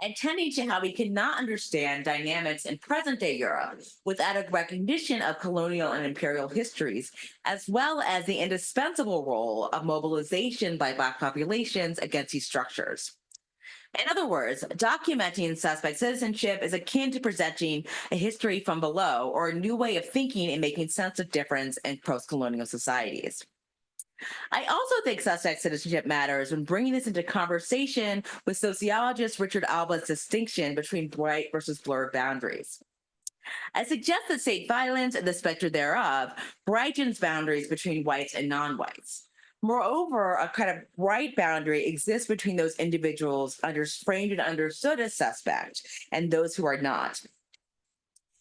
and tending to how we cannot understand dynamics in present-day Europe without a recognition of colonial and imperial histories, as well as the indispensable role of mobilization by Black populations against these structures. In other words, documenting suspect citizenship is akin to presenting a history from below or a new way of thinking and making sense of difference in post-colonial societies. I also think suspect citizenship matters when bringing this into conversation with sociologist Richard Alba's distinction between bright versus blurred boundaries. I suggest that state violence and the specter thereof brightens boundaries between whites and non-whites. Moreover, a kind of bright boundary exists between those individuals framed and understood as suspect and those who are not.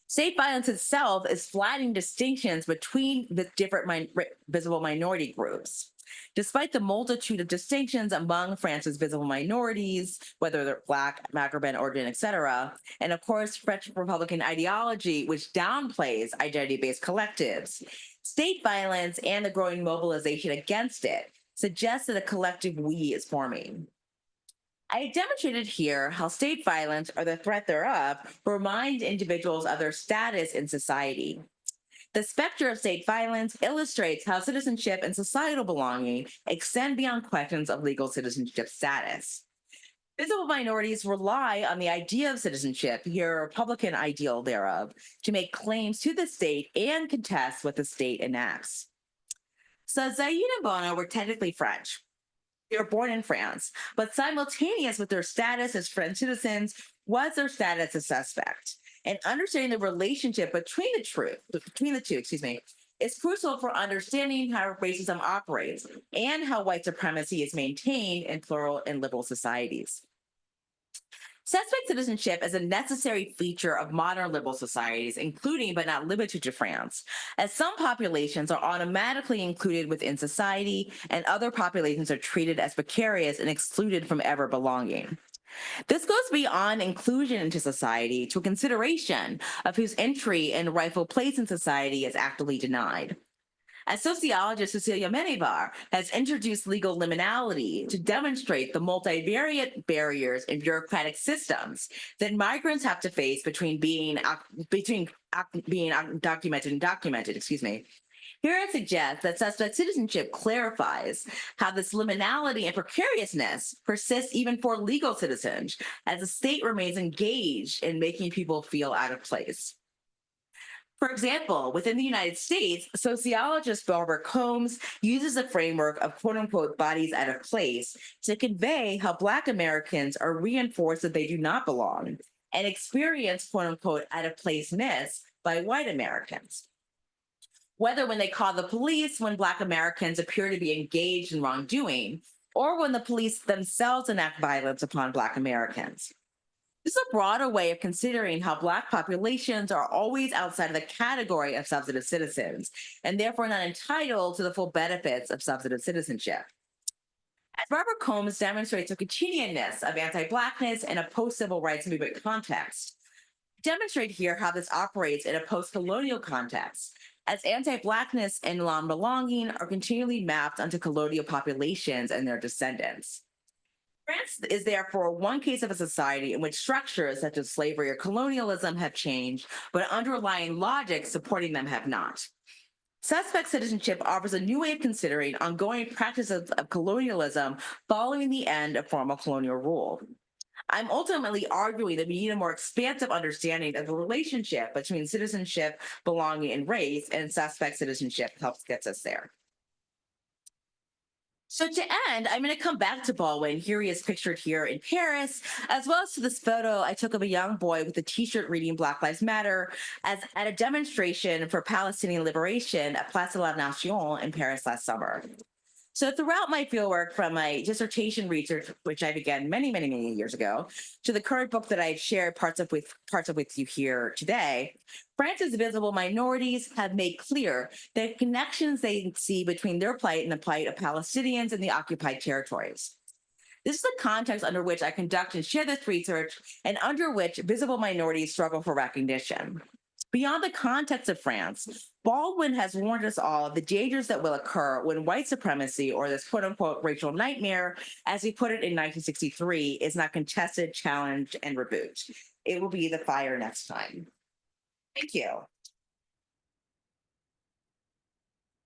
State violence itself is flattening distinctions between the different visible minority groups. Despite the multitude of distinctions among France's visible minorities, whether they're Black, Maghrebin, Origin, etc., and of course, French Republican ideology, which downplays identity-based collectives, state violence and the growing mobilization against it suggests that a collective we is forming. I demonstrated here how state violence, or the threat thereof, reminds individuals of their status in society. The specter of state violence illustrates how citizenship and societal belonging extend beyond questions of legal citizenship status. Visible minorities rely on the idea of citizenship, your Republican ideal thereof, to make claims to the state and contest what the state enacts. So Zaid and Bono were technically French. They were born in France, but simultaneous with their status as French citizens was their status as suspect. And understanding the relationship between the two, is crucial for understanding how racism operates and how white supremacy is maintained in plural and liberal societies. Suspect citizenship is a necessary feature of modern liberal societies, including but not limited to France, as some populations are automatically included within society and other populations are treated as precarious and excluded from ever belonging. This goes beyond inclusion into society to a consideration of whose entry and rightful place in society is actively denied. As sociologist Cecilia Menevar has introduced legal liminality to demonstrate the multivariate barriers in bureaucratic systems that migrants have to face between being documented and documented, Here I suggest that suspect citizenship clarifies how this liminality and precariousness persists even for legal citizens, as the state remains engaged in making people feel out of place. For example, within the United States, sociologist Barbara Combs uses the framework of quote unquote bodies out of place to convey how Black Americans are reinforced that they do not belong and experience quote unquote out of placeness by white Americans. Whether when they call the police when Black Americans appear to be engaged in wrongdoing, or when the police themselves enact violence upon Black Americans. This is a broader way of considering how Black populations are always outside of the category of substantive citizens, and therefore not entitled to the full benefits of substantive citizenship. As Barbara Combs demonstrates the continuedness of anti-Blackness in a post-civil rights movement context, demonstrate here how this operates in a post-colonial context, as anti-Blackness and non-belonging are continually mapped onto colonial populations and their descendants. France is therefore one case of a society in which structures such as slavery or colonialism have changed, but underlying logic supporting them have not. Suspect citizenship offers a new way of considering ongoing practices of colonialism following the end of formal colonial rule. I'm ultimately arguing that we need a more expansive understanding of the relationship between citizenship, belonging, and race, and suspect citizenship helps get us there. So to end, I'm going to come back to Baldwin. Here he is pictured here in Paris, as well as to this photo I took of a young boy with a t-shirt reading Black Lives Matter as at a demonstration for Palestinian liberation at Place de la Nation in Paris last summer. So throughout my fieldwork, from my dissertation research, which I began many, many, many years ago, to the current book that I've shared parts of with you here today, France's visible minorities have made clear the connections they see between their plight and the plight of Palestinians in the occupied territories. This is the context under which I conduct and share this research, and under which visible minorities struggle for recognition. Beyond the context of France, Baldwin has warned us all of the dangers that will occur when white supremacy, or this quote unquote racial nightmare, as he put it in 1963, is not contested, challenged, and rebuked. It will be the fire next time. Thank you.